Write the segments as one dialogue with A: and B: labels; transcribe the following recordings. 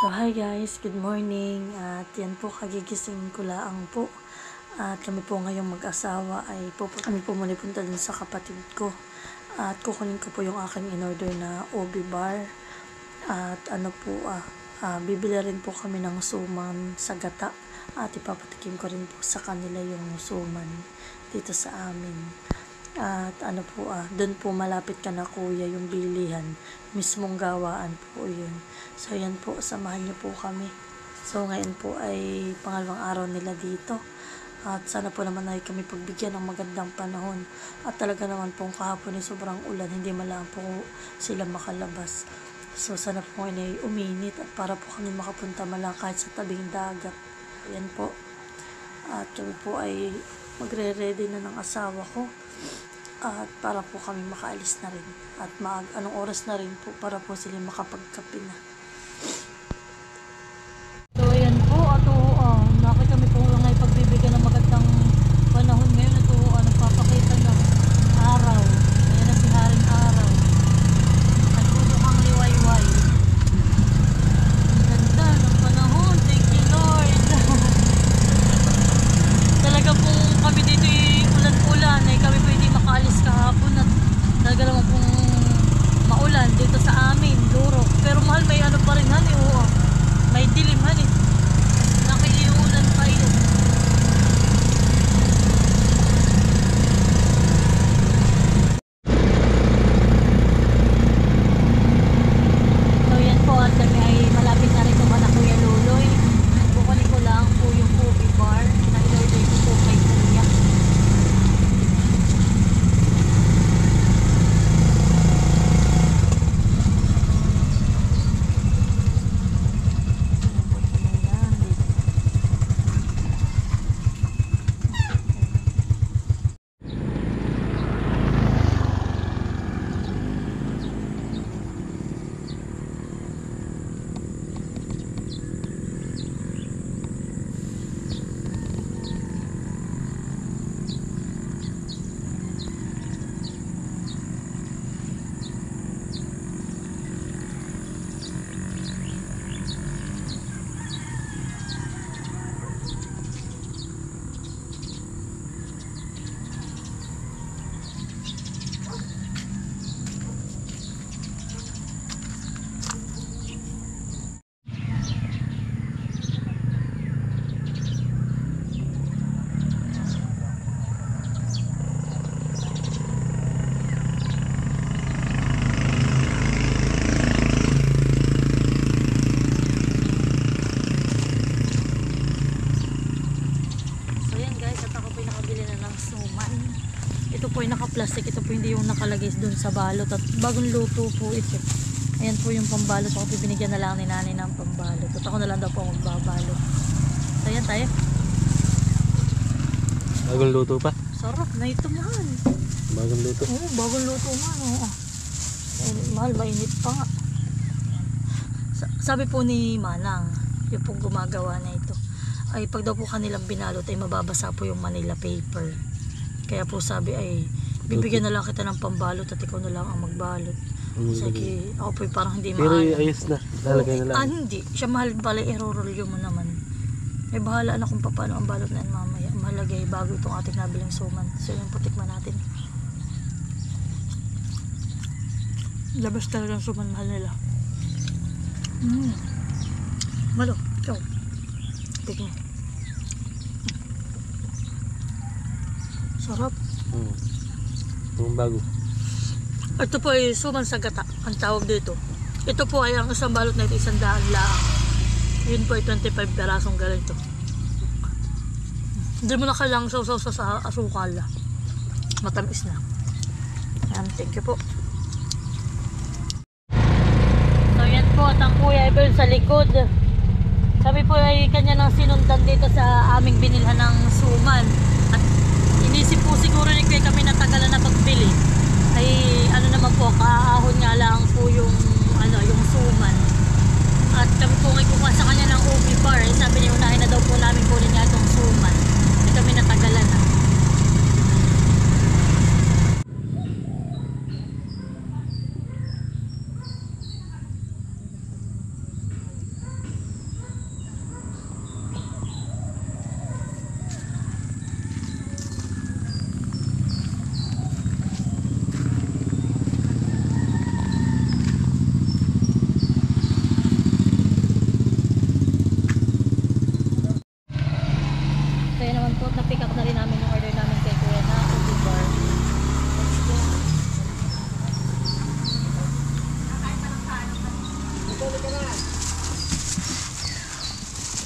A: So hi guys, good morning. At yan po, kagigising ko lang po. At kami po ngayong mag-asawa ay kami po muna punta dun sa kapatid ko. At kukunin ko po yung aking in-order na OB bar. At bibili rin po kami ng suman sa gata. At ipapatikim ko rin po sa kanila yung suman dito sa amin. At doon po malapit ka na kuya yung bilihan. Mismong gawaan po yun. So yan po, samahan niyo po kami. So ngayon po ay pangalawang araw nila dito. At sana po naman ay kami pagbigyan ng magandang panahon. At talaga naman po kahapon ay sobrang ulan. Hindi malang po sila makalabas. So sana po ngayon ay uminit at para po kami makapunta malang kahit sa tabing dagat. Yan po. At kami po ay magre-ready na ng asawa ko. At para po kami makaalis na rin. At anong oras na rin po para po sila makapagkape na. So ayan po, nakita kami po lang ay pagbibigyan ng magandang panahon ngayon. Nagpapakita ng araw. Ayan ang siharing araw. Nagbubukhang liwayway. Ang ganda ng panahon. Thank you Lord. Talaga po kami dito ulan-ulan. Kami po hindi makaalis kahapon. At talaga naman pong maulan dito sa amin. Lurok. Pero mahal may pa rin han. May dilim han nakiiulan kayo. So yan po at kami ay malapit na rin po na Kuya Luloy. Kukunin ko lang po yung coffee bar na in-order ko po kay Kuya. Ito po yung naka-plastic, ito po hindi yung nakalagay doon sa balot at bagong luto po ito. Ayan po yung pambalot. Ako binigyan na lang ni nanay ng pambalot at ako na lang daw po magbabalot. So ayan tayo.
B: Bagong luto pa?
A: Sarap na ito mahal.
B: Bagong luto?
A: Oo, bagong luto man. Mahal, mainit pa nga. Sabi po ni Manang, yung pong gumagawa na ito, ay pag daw po kanilang binalot ay mababasa po yung Manila paper. Kaya po sabi ay bibigyan na lang kita ng pambalot at ikaw na lang ang magbalot. Sige, ako po parang hindi
B: pero
A: maano.
B: ayos na, lalagay na lang.
A: Hindi, siya mahal pala, i-rolyo mo naman. May bahala na kung paano ang balot na yan mamaya. Malagay bago itong ating nabiling suman. So yung putikman natin. Labas talaga ang suman, mahal nila. Malo, ikaw. Tikman. Sarap.
B: Yung bago.
A: Ito po ay suman sa gata, ang tawag dito. Ito po ay ang isang balot na ito, 100 lang. Yun po ay 25 perasong ganito. Hindi mo na kailangang sausaw sa asukal. Matamis na. Yan, thank you po. So yan po, at ang kuya ay sa likod. Kami po ay kanya nang sinundan dito sa aming binilhan ng suman. At inisip po siguro ni kuya kami natagalan na pagbili. Ay naman po, kaahon nga lang po yung suman. At kami po ngay kukuha sa kanya ng OB bar. Sabi niya unahin na daw po namin kunin nga itong suman. Hindi kami natagalan na.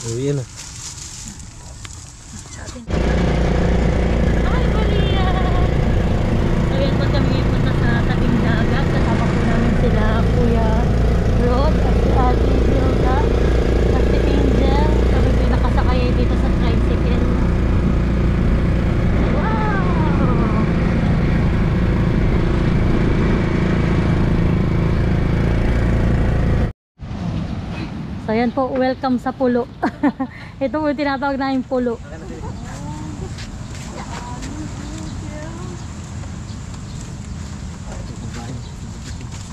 B: Uwi na.
A: Sa atin. Ay, Malia! So yan po kami punta sa tabing dagat. Kasama po namin sila Kuya Rod at si Ate Hilda at si Angel. Kami po nakasakay dito sa tricycle. Wow! So yan po, welcome sa pulo. Ito po yung tinatawag namin pulo.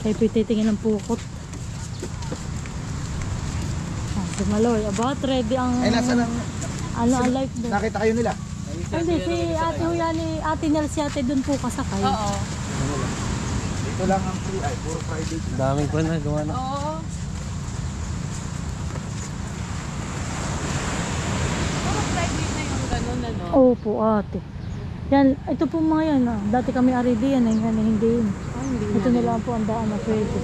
A: Kayo po titingin ng pukot. Si Maloy, about ready ang...
C: Ay, nasa lang.
A: Ano ang life doon?
C: Nakita kayo nila?
A: Hindi, si Ate Huyani, Ate Nels, si Ate doon po kasakay. Oo.
C: Dito lang ang free. Ay, puro Friday.
B: Daming pa na gawa na.
D: Oo. Puro private na yung ganun, ano?
A: Opo, ate. Yan, ito po mga yan. Ah. Dati kami aridi yan, yan hindi yun.
D: Hindi
A: Ito na lang po ang daan na pwede.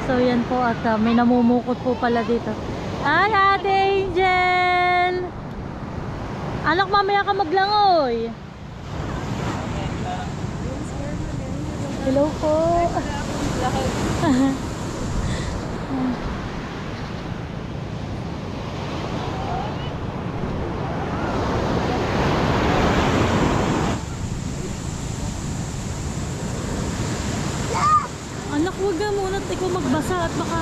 A: So yan po at may namumukot po pala dito. Ay, Ate Angel! Anak, mamaya ka maglangoy. Hello po. Anak, huwag ka muna at ikaw magbasa at baka...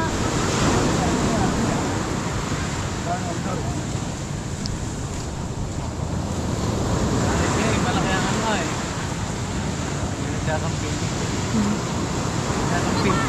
C: Malaki ang ano eh. Nagkakamping. Nagkakamping.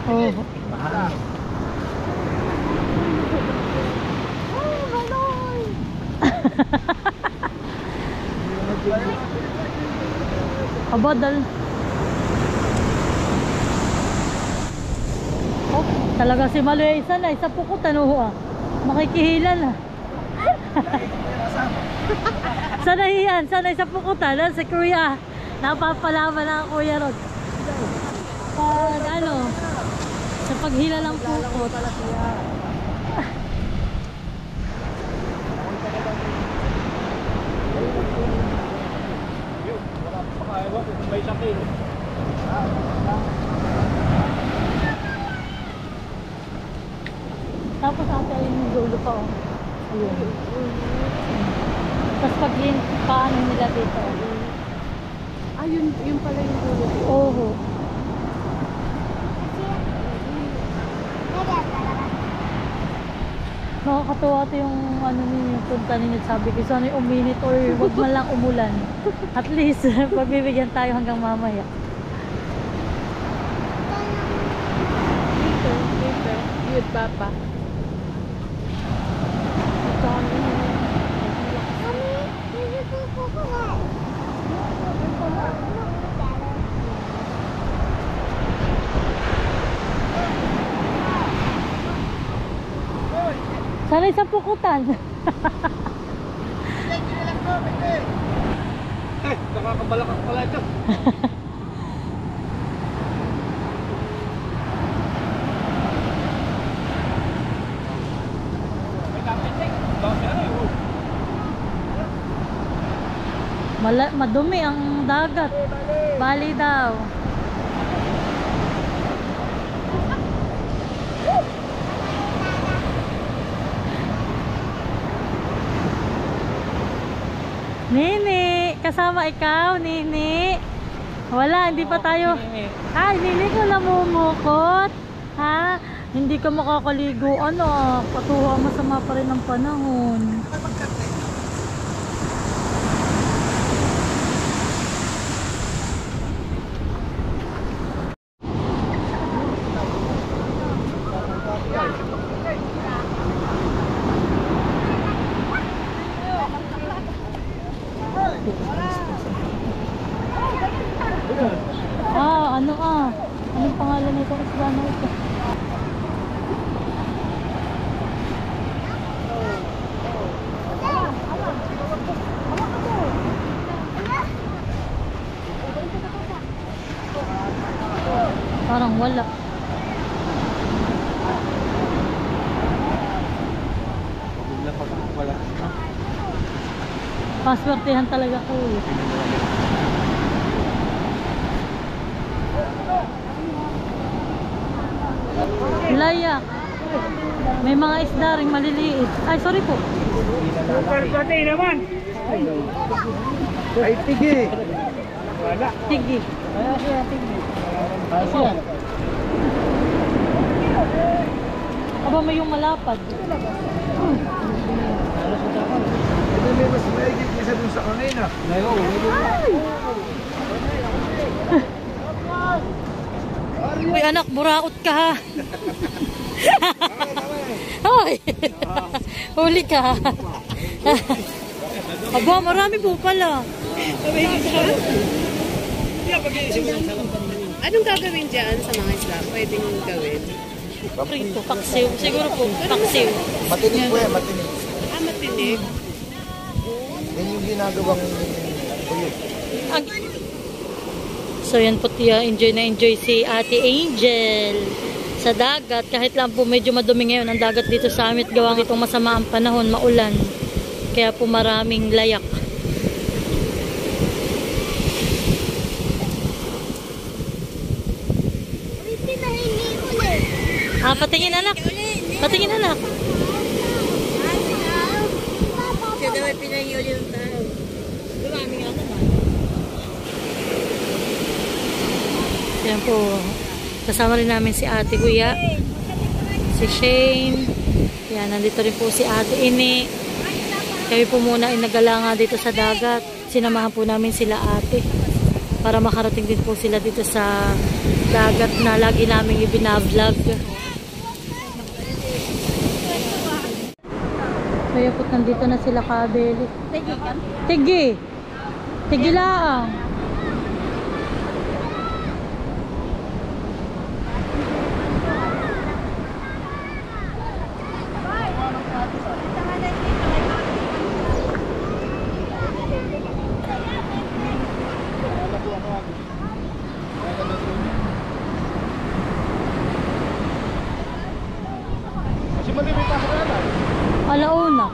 A: Oh. Abadal. Oh, talaga si Maloy isa na, isa pukot ano ah. Makikihila na. Sanay yan, sanay sa pukutan, si Kuya. Napapalaman na ang Kuya Rod. Pag ano, sa paghila ng pukot. Tapos ate ayun yung dulo pa oh. Ayun. Tapos pag paano nila dito.
D: Ah, yun pala yung dulo.
A: Oo. Nakakatawa ito yung ano ninyo, yung punta ninyo. Sabi ko, sana yung uminit or wag man lang umulan. At least, pagbibigyan tayo hanggang mamaya.
D: Later. Yun, Papa.
A: Sanay sa pukutan.
C: Nakakabalakak pala ito.
A: Madumi ang dagat. Bali daw. Nini, kasama ikaw, Nini. Wala, hindi pa tayo. Ay, Nini ko namumukot. Ha? Hindi ka makakaligo. Ano? Patuha, masama pa rin ang panahon. ano Anong pangalan nitong isda na ito? Parang wala.
C: Wala.
A: Paswertehan talaga ko eh. Layak. May mga isda ring maliliit. Ay, sorry po.
C: Ay, tigi. Wala.
A: Tigi. Oh. Aba, may yung malapad.
C: Ito may mas maigit isa dun sa kanina.
A: Uy, anak, buraot ka ha. Hoy. Huli ka. Aba, marami po pala.
D: Anong gagawin dyan sa mga isla? Pwedeng gawin?
A: Prito, paksiw. Siguro po, paksiw.
C: Matinig po eh, matinig.
D: Matinig.
C: Yan yung ginagawang buyog.
A: So yan po tiya, enjoy na enjoy si Ate Angel sa dagat. Kahit lang po medyo madumi ngayon ang dagat dito sa amin. Gawang itong masama ang panahon, maulan. Kaya po maraming layak. Patingin anak. Patingin anak.
D: Siya daw ay pinahihuli ng tao. Dumami nga naman.
A: Yan po. Kasama rin namin si Ate Kuya. Si Shane. Yan, nandito rin po si Ate Ini. Kami po muna ay nagalanga dito sa dagat. Sinamahan po namin sila ate. Para makarating din po sila dito sa dagat na lagi namin ibinablog. Kaya po nandito na sila kabeli. Tigi. Tigi lang. Alauna.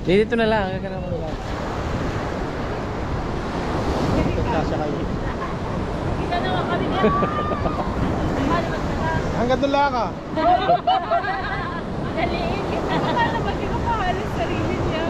B: Dito na lang. Kaya ka naman lang.
C: Hanggang doon lang ah.
D: Galing. Paano ba hindi ko pahalis sarili niya?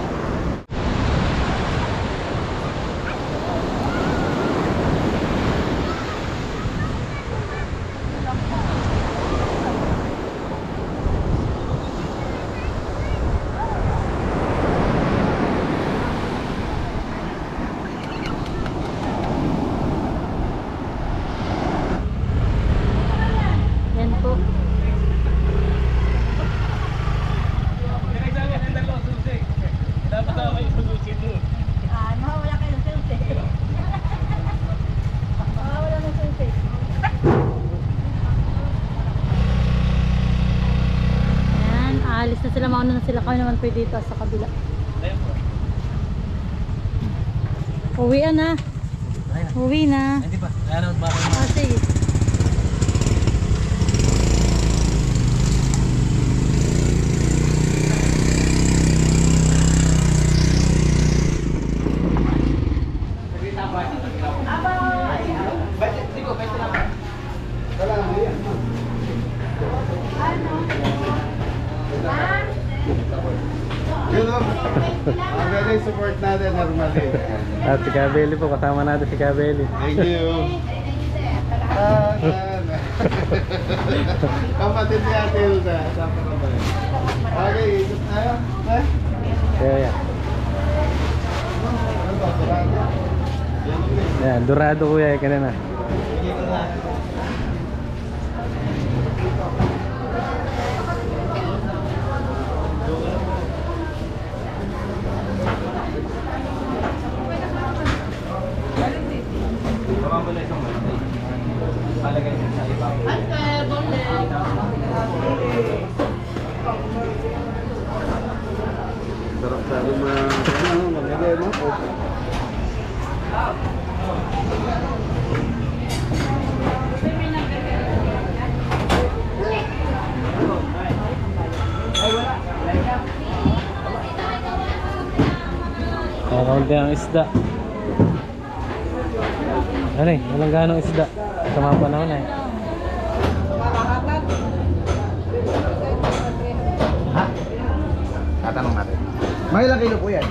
A: Yan po. mauna na sila. Kami naman po dito sa kabila. Uwian na. Uwi na.
B: Hindi pa. Ano ba?
A: Sige.
C: Ang support natin normally.
B: At si Kabeli po, kasama natin si Kabeli.
C: Thank you. Kapatid ni Ate Hilda. Okay, ikot tayo.
B: Yeah. Yan, dorado kuya ka na.
C: Sarap sa mga maganda mo.
B: Kaunti ang isda. Ano eh, walang ganong isda sa mga panahon eh.
C: Ha? Tatanong natin. May ilang kilo po yan?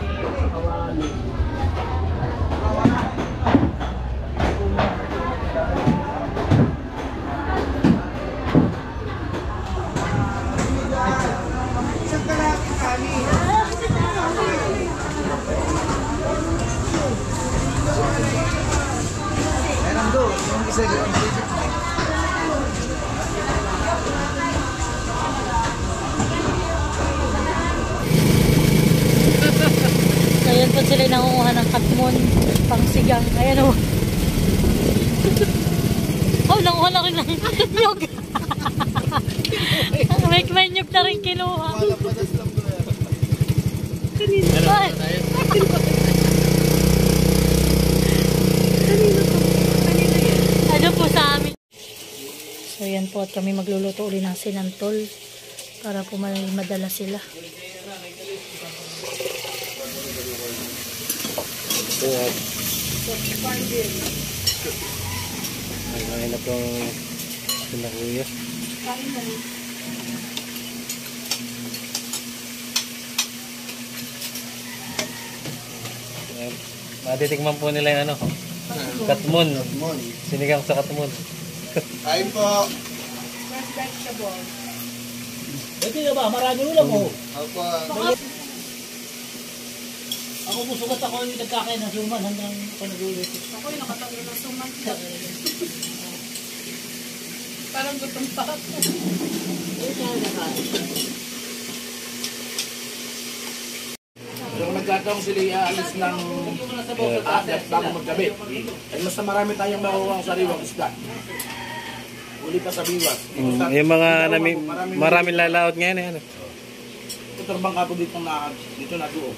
A: So yan po sila nangunguha ng katmon, pang sigang. Ayan o. Oh, nanguha na rin ng nyug. May nyug na rin kinuha. Ay. Ano po sa amin? So yan po at kami magluluto uli ng sinantol para po madala sila.
B: Ay na pong sila kuya. Matitikman po nila yung ano, katmon. Sinigang sa katmon.
C: Kain po.
D: Fresh vegetable.
E: Pwede na ba? Marami ulam mo.
C: Opo.
E: Ako musugat ako yung nagkakain ng suman hanggang panagulit.
D: Ako yung nakatabi ng suman. Parang gutom pa ako.
E: Yung nagkataong sila iaalis ng akyat bago maggabi. Ay mas marami tayong makuha sa sariwang isda. Uli pa sa biwas.
B: Yung mga maraming lalaot ngayon eh. Ano?
E: Tuturbang ka po dito na doon.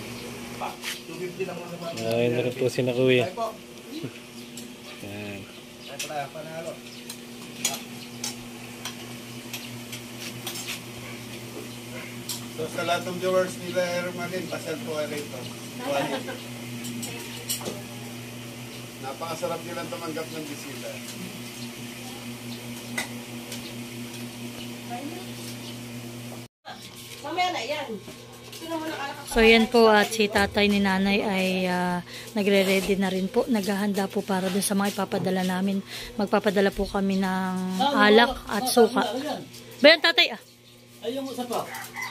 E: 250 lang mga naman.
B: Ayun na rin po si na kuya. Yan.
C: Panalo. So sa lahat ng viewers nila Ermalin, pasal po kayo rito. Napakasarap nilang tumanggap ng bisita.
D: Mamaya na yan.
A: So yan po at si tatay ni nanay ay nagre-ready na rin po. Naghahanda po para dun sa mga ipapadala namin. Magpapadala po kami ng alak at suka. Bayan tatay ah.
E: Ay yung isa pa.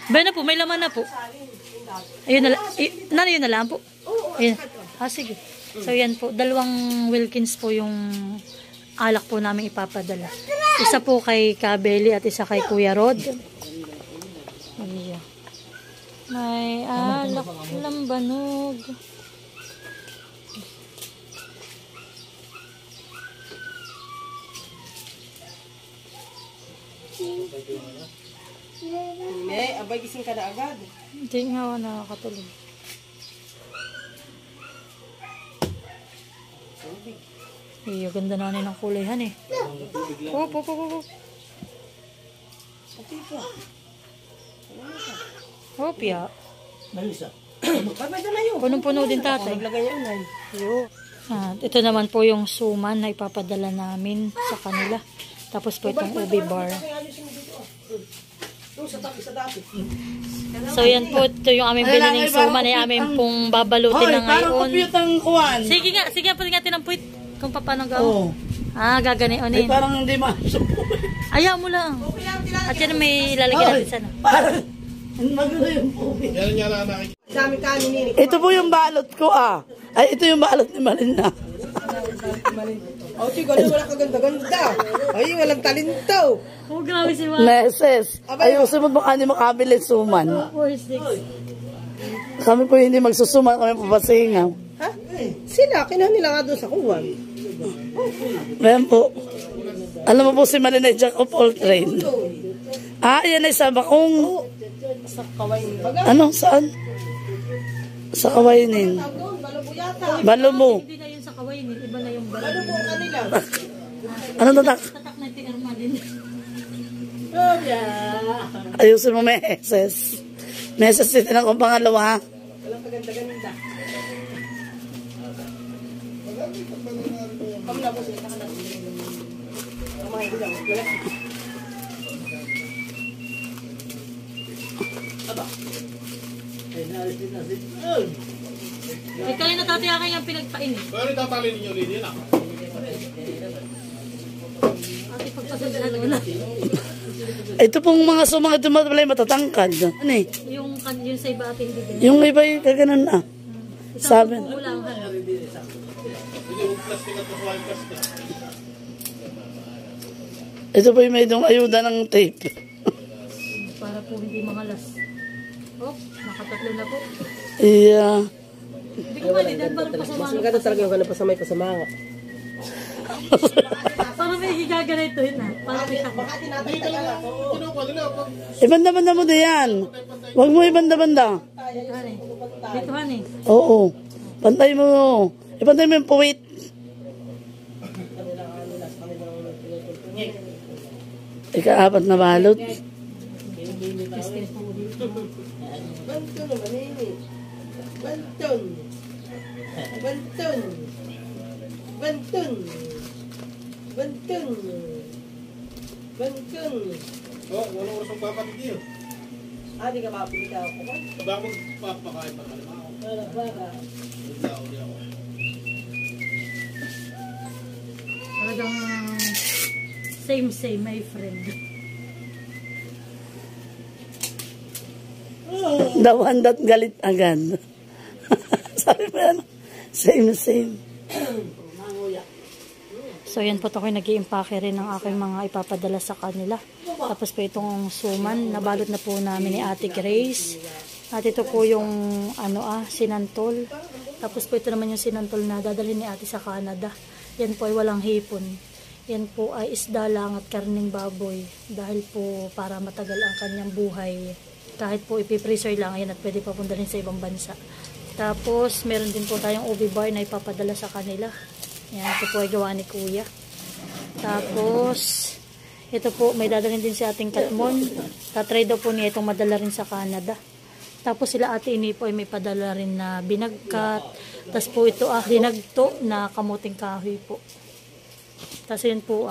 A: Bayan na po, may laman na po. Ayun na lang. Yun na lang po. Ayun. Sige. So yan po, 2 Wilkins po yung alak po namin ipapadala. Isa po kay Kabeli at isa kay Kuya Rod. Iya. May alak lambanog.
D: Hindi, abay gising ka na agad.
A: Hindi nga nakakatulog. Ay, ganda na ng kulay han eh. Hop. Hop ya.
E: Nalisa.
A: Punong-puno din tatay.
D: Naglagay niya unay.
A: Ito naman po yung suman na ipapadala namin sa kanila. Tapos po itong ubi bar. So yan po, ito yung aming biniling suman ay aming pong babalutin na
E: Parang
A: ngayon.
E: kompyutang kuwan.
A: Sige nga, pwede natin ang puwit kung paano gawin. Gaganionin.
E: Ay, parang hindi masok.
A: Ayaw mo lang. At yan may ilalagay natin sana.
E: Parang magano yung puwi.
C: Yan niya lang nakikita.
D: Daming kanin nini.
E: Ito po yung balot ko Ay, ito yung balot ni Marina.
D: Oh, chico, wala ka ganda-ganda. Ay, walang talento.
A: Oh, grabe si Juan.
E: Meses. Ayusin mo baka hindi makabili suman.
A: 4-6.
E: Kami po hindi magsusuman, kami papasingaw.
D: Ha? Sila, kinuha nila nga doon sa kuwan.
E: Ayan po. Alam mo po si Marina, Jack of all trade. Yan ay sa Bakong.
D: Sa kawain.
E: Ano? Saan? Sa Kawainin. Balo mo.
A: Hindi na yun sa kawain, iba na yung balo.
D: Ano po kanila?
E: Anong tatak?
A: Tatak na ito yung din.
D: Oh, yeah.
E: Ayusin mo, Meses. Meses, titinang kong pangalawa.
D: Walang kaganda-ganda. Kami na po sila.
A: Ay, kayo na tatiyakan yung pinagpainit.
C: Pero itatali ninyo rin yun
A: Ate, pagpasadala mo na.
E: Ito pong mga sumang ito matatangkad. Ano eh?
A: Yung sa iba ate hindi din.
E: Yung iba yung kaganan Sabi.
A: Kulangan.
E: Ito po yung may dong ayuda ng tape.
A: Para po hindi mangalas. Oh, nakatatlo na po.
E: Yeah.
A: Hindi ko malidan, parang pasama.
D: Mas maganda talaga yung pasamay pasamanga.
A: Parang may higaganitohin na. Parang may takot.
E: Ibanda-banda mo diyan. Huwag mo ibanda-banda.
A: Dito han eh.
E: Oo. Pantay mo. Ipantay mo yung puwit. Ika-apat na balot.
D: Banton naman ini. Banton. Banton. Banton. Banton. Banton.
C: Oh, walang orasong papatid yun.
D: Di ka mapilita ako ba?
C: Baka magpapakain pa naman ako.
D: Wala ba?
A: Talagang same, my friend.
E: Dawandat galit agad. Sabi mo yan. Same.
A: So yan po ako'y nag-i-impake rin ng aking mga ipapadala sa kanila. Tapos po itong suman, nabalot na po namin ni Ate Grace. At ito po yung sinantol. Tapos po ito naman yung sinantol na dadalhin ni Ate sa Canada. Yan po ay walang hipon. Yan po ay isda lang at karning baboy. Dahil po para matagal ang kanyang buhay. Kahit po ipipreser lang, ayan, at pwede papundalhin sa ibang bansa. Tapos meron din po tayong ubi bar na ipapadala sa kanila. Yan, ito po ay gawa ni Kuya. Tapos ito po, may dadalhin din si ating Katmon. Tatry daw po niya itong madala rin sa Canada. Tapos sila Ate Ini po ay may padala rin na binagkat. Tapos po ito hinagto na kamuting kahoy po. Tapos yun po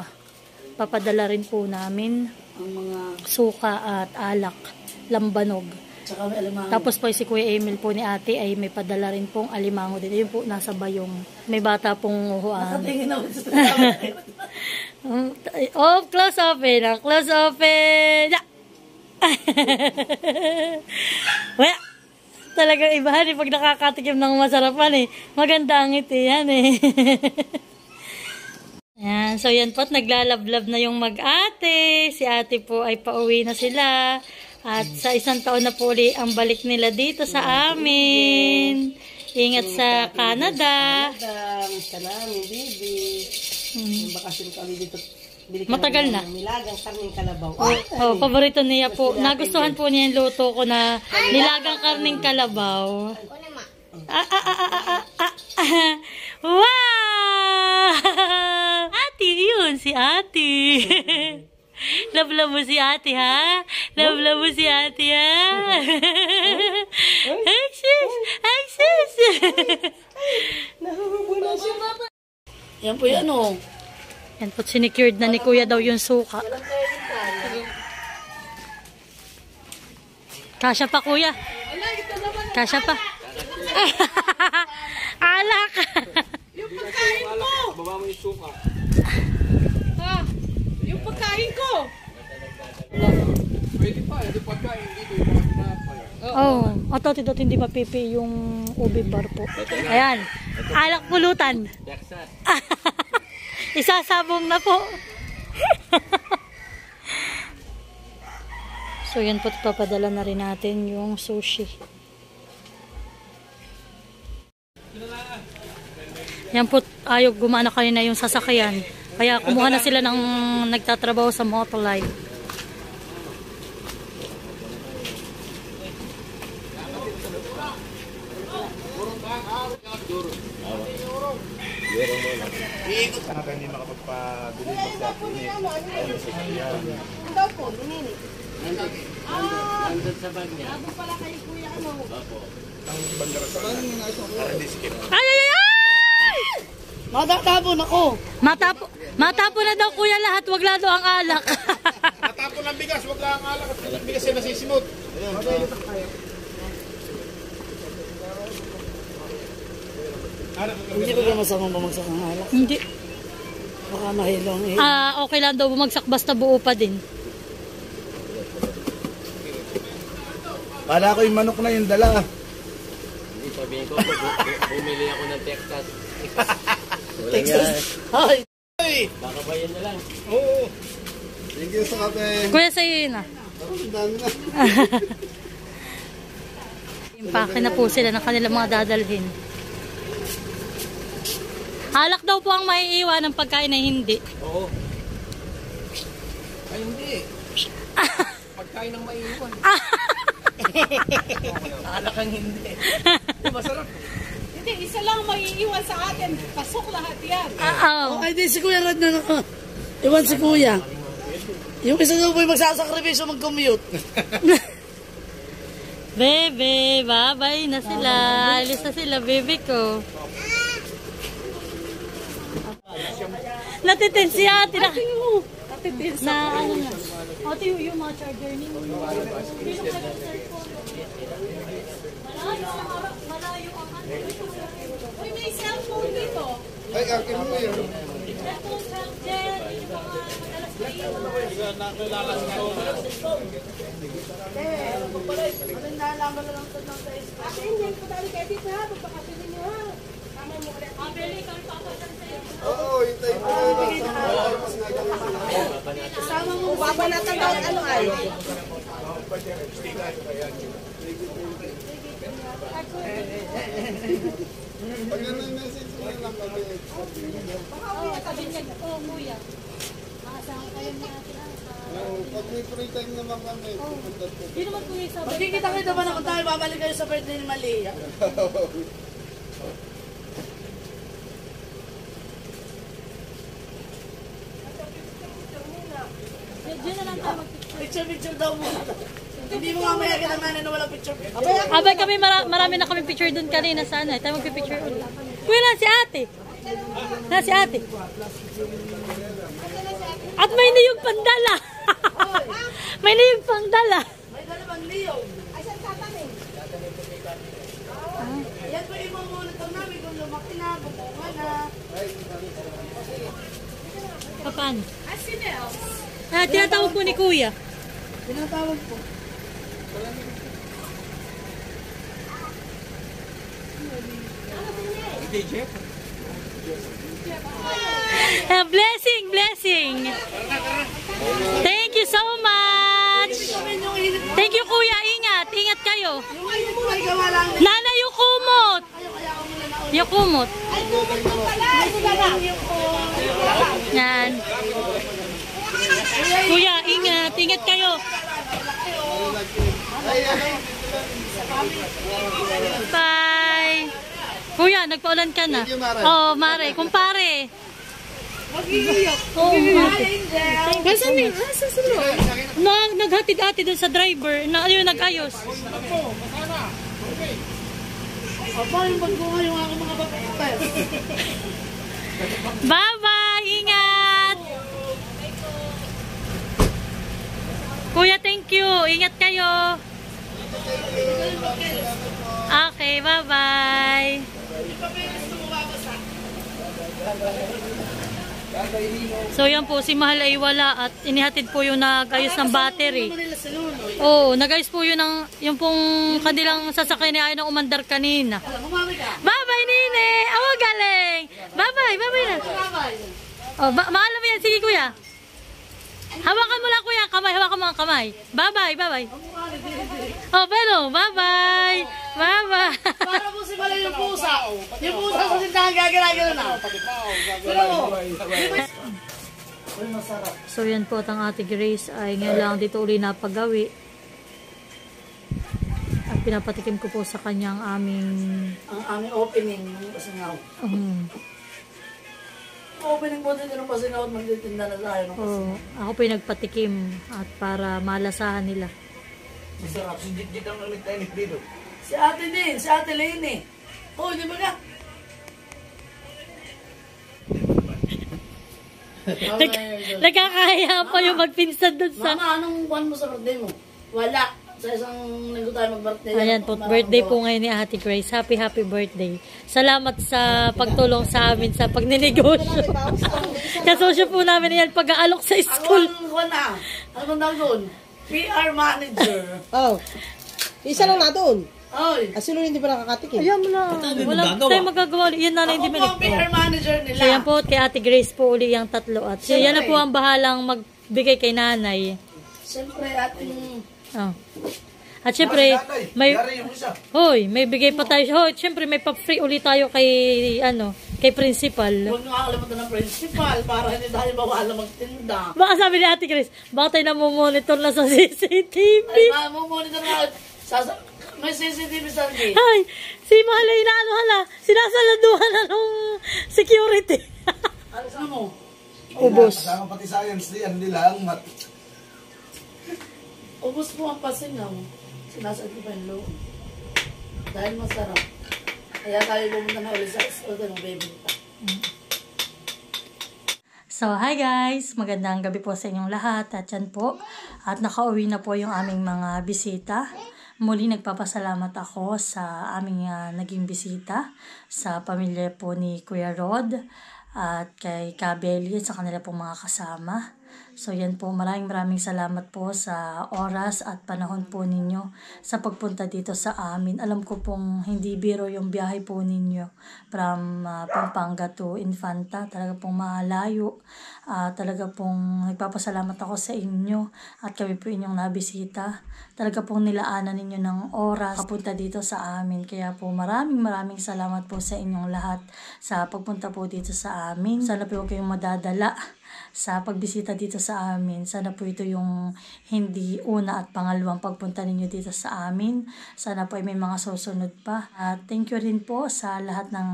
A: papadala rin po namin
E: Ang mga
A: suka at alak, lambanog.
E: tsaka may alamang.
A: Tapos po si Kuya Emil po ni Ate ay may padala rin pong alimango din. Yun po nasa bayong. May bata pong uhuan.
E: Tingin ako sa
A: Oh, close open. Close open. Yeah. Wala. Talagang ibahan pag nakakatikim ng masarapan Maganda ang ngiti yan Yan. So yan po, naglalablab na yung mag-ate. Si ate po ay pauwi na sila. At sa 1 taon na po ulit ang balik nila dito sa amin. Ingat sa Canada.
D: Salamin, baby. Bakasyon kami dito
A: Matagal na.
D: Nilagang karning kalabaw.
A: Oh, paborito niya po. Nagustuhan po niya yung luto ko na nilagang karning kalabaw. Wow! Ate, yun si ate. Love mo si ate, ha? Love mo si ate, ha? Ay, sis! Ay, sis!
D: Yan po yan, oh.
A: Yan po, sinecured na ni Kuya daw yung suka. Kasya pa, Kuya. Kasya pa. Alak!
D: Yung pagkain ko!
E: Baba mo yung suka.
D: Ha? Yung pagkain ko!
E: Pwede pa, hindi pagkain dito yung mga pinapay.
A: Oh, otot hindi mapipi yung ubi bar po. Ayan. Alak pulutan.
B: Texas.
A: Isasabong na po. So, yan po. Papadala na rin natin yung sushi. Yan po. Ayaw gumana kanina yung sasakyan. Kaya kumuha na sila ng nagtatrabaho sa Motolife.
C: Hanggang hindi makapagpabili ng dati.
D: Ang daw po, ninini.
B: Nandun sa bag niya.
D: Bago pala kay kuya, ano?
A: Ay, ay, ay!
D: Matatapon ako.
A: Matapo na daw kuya lahat. Wag lalo ang alak.
C: Natapon ng bigas, wag lang ang alak at bigas ay nasisimot.
D: Hindi ko ba masamang bumagsak ng alak?
A: Hindi.
D: Baka mahilong eh.
A: Okay lang daw bumagsak basta buo pa din.
C: Para ko yung manok na yung dala.
B: Hindi sabihin ko, bumili ako ng Texas. Walang
D: Texas.
B: yan.
D: Ay!
B: Baka ba yan na lang?
C: Oo. Thank you sa kape.
A: Kuya sa'yo yun ah.
C: Ang dami na.
A: Impake na po sila ng kanilang mga dadalhin. Alak daw po ang maiiwan ng pagkain na hindi.
E: Oo. Ay, hindi. Pagkain ng maiiwan. Alak ang hindi. Masarap.
D: Hindi, isa lang maiiwan sa atin. Pasok lahat yan.
A: Oo.
D: Ay, di si Kuya Rod na naka. Iwan si Kuya. Yung isa daw po yung magsasakripisyo mag-commute.
A: Bebe, babay na sila. Alis na sila, bebe ko. Natitin si ate na.
D: Natitin
A: Na ano na. Ate, yung mga charger niyo. Malayo ang ano.
D: Uy, may cellphone dito.
C: Ay, akin mo yun.
A: Cellphone charger. Yung mga madalas na
D: Nalaman na lang ito ng sa ispa. Ate, hindi ko dali kayo dito ha. Pagpakasinin niyo ha. Tama mo ulit.
A: Abeli, kami papasan sa'yo.
C: Oo, hintay ko na lang.
D: Kasama mo. Babanatan daw ano ay.
C: Pag message mo lang kami.
A: Sabi niya, kuya. Makasama kayo ni ate.
C: Pag may free time naman kami, pupunta po.
A: Hindi naman kuya sabi.
D: Magkikita-kita ba naman tayo? Babalik kayo sa birthday ni Malia.
A: Diyan na lang tayo mag-picture.
D: Picture daw muna. Hindi mo mamaya ka naman na walang picture.
A: Abay kami, marami na kami picture dun kanina sana. Tayo mag-picture ulit. Kuya na si ate. Na si ate. At may niyog pandala. May niyog pandala.
D: May dalawang Leo. Ay, saan tatanim? Yan po yung mga monitor namin kung lumaki na, bumunga na.
A: Paano? Tinatawag po ni kuya.
D: Pinatawag po.
A: Blessing, blessing. Thank you so much. Thank you kuya. Ingat. Ingat kayo.
D: Yung ayun po ay gawa lang.
A: Nana Yukumot. Yukumot.
D: Ay, kumot mo pala. Ay, yung
A: Yan. Kuya, ingat. Ingat kayo. Bye. Kuya, nagpaulan ka na. Oh, Mare. Kumpare. Oh, Mare. Naghatid-hatid dun sa driver. Ayun, nag-ayos. Bye-bye. Ingat. Kuya, thank you. Ingat kayo. Okay, bye-bye. So yan po, si Mahal ay wala at inihatid po yung nag-ayos ng battery. Oo, nag-ayos po yun ng, yung pong kanilang sasakay ni ayaw ng umandar kanina. Bye-bye, Nine! Oh, galing! Bye-bye, bye-bye na. Oh, mahal mo yan, sige kuya. Hawakan mo lang kuya, kamay, hawakan mo ang kamay. Bye-bye, bye-bye. Oh, pero, bye-bye. Bye-bye.
D: Para po si Malay yung pusa. Yung pusa sa sintahan gagala-gala na.
A: So yan po ang Ate Grace ay ngayon lang dito uli napagawi. At pinapatikim ko po sa kanyang aming
D: opening ng Pasingaw. Opening po din ng Pasingaw at magtitinda na tayo.
A: Ako po yung nagpatikim at para malasahan nila.
E: Masarap. Si Jit ang nagtainik dito.
D: Si Ate din, si Ate Lene. Oh, di ba nga?
A: Nagkakaya pa yung magpinsan dun sa...
D: Mama, anong buwan mo sa birthday mo? Wala. Sa isang linggo tayo mag-birthday.
A: Ayan po, birthday po ngayon ni Ate Grace. Happy birthday. Salamat sa pagtulong sa amin sa pagninegosyo. Kasosyo po namin yan pag-aalok sa school.
D: Ako ang buwan na. Ano bang tawag doon? PR manager.
F: Oh. Isa lang na doon.
D: Oy.
F: Sino hindi pa nakakatikim?
A: Ayan mo na. Wala tayong magagawa. Yan na lang hindi
D: Ako po ang PR manager nila.
A: So yan po, kay Ate Grace po uli yung tatlo. At so, yan na po ang bahalang magbigay kay nanay.
D: Siyempre, ating...
A: Oh. At syempre, may... Hoy, may bigay pa tayo. Hoy, syempre may pa-free uli tayo kay, kay principal.
D: Huwag nyo kakalimutan ng principal para hindi tayo mawala magtinda.
A: Baka sabi ni Ate Grace, baka tayo namumonitor na sa CCTV.
D: Ay, mamumonitor na. May CCTV sa gate.
A: Ay, si Mahal ay sinasaladuhan na nung security.
D: Ano mo?
A: Ubos.
E: Kasama pati science diyan, hindi lang mat.
D: Ubos po ang Pasingaw. Sinasad ko pa yung loob. Dahil masarap. Kaya tayo pumunta na ulit sa school ng baby pa.
A: So, hi guys! Magandang gabi po sa inyong lahat. At yan po. At nakauwi na po yung aming mga bisita. Muli nagpapasalamat ako sa aming naging bisita sa pamilya po ni Kuya Rod at kay Kabeli at sa kanila pong mga kasama. So yan po, maraming salamat po sa oras at panahon po ninyo sa pagpunta dito sa amin. Alam ko pong hindi biro yung biyahe po ninyo from Pampanga to Infanta. Talaga pong malayo. Talaga pong nagpapasalamat ako sa inyo at kami po inyong nabisita. Talaga pong nilaanan ninyo ng oras papunta dito sa amin. Kaya po maraming salamat po sa inyong lahat sa pagpunta po dito sa amin. Sana po kayong madadala sa pagbisita dito sa amin. Sana po ito yung hindi una at pangalawang pagpunta ninyo dito sa amin. Sana po ay may mga susunod pa. Thank you rin po sa lahat ng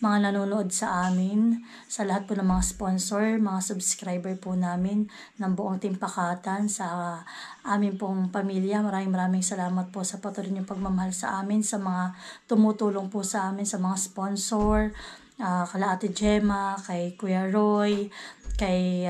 A: mga nanonood sa amin, sa lahat po ng mga sponsor, mga subscriber po namin ng buong Team Pakatan, sa amin pong pamilya. Maraming salamat po sa patuloy niyong pagmamahal sa amin, sa mga tumutulong po sa amin, sa mga sponsor, kala Ate Gemma, kay Kuya Roy, kay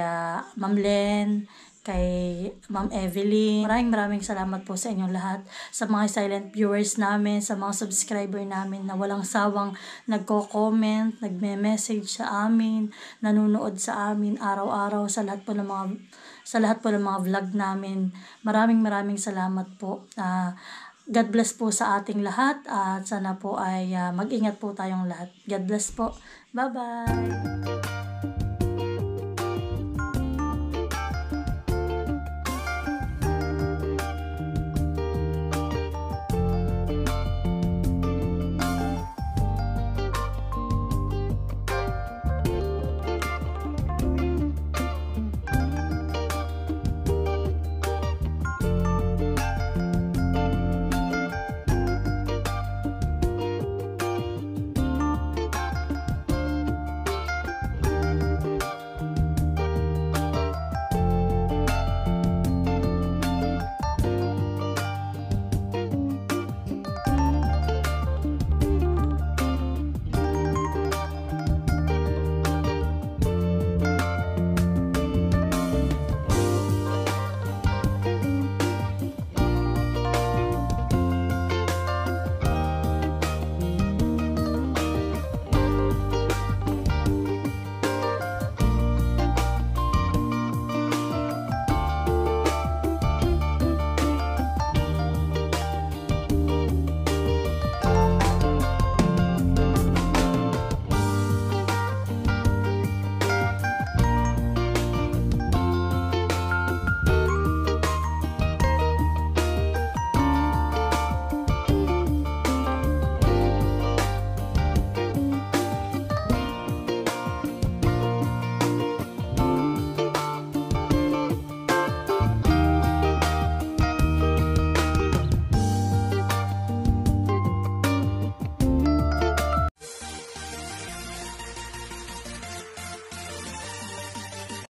A: Ma'am Len, kay Ma'am Evelyn. Maraming salamat po sa inyong lahat. Sa mga silent viewers namin, sa mga subscriber namin na walang sawang nagko-comment, nagme-message sa amin, nanonood sa amin araw-araw, sa lahat po ng mga vlog namin. Maraming salamat po. God bless po sa ating lahat at sana po ay mag-ingat po tayong lahat. God bless po. Bye-bye!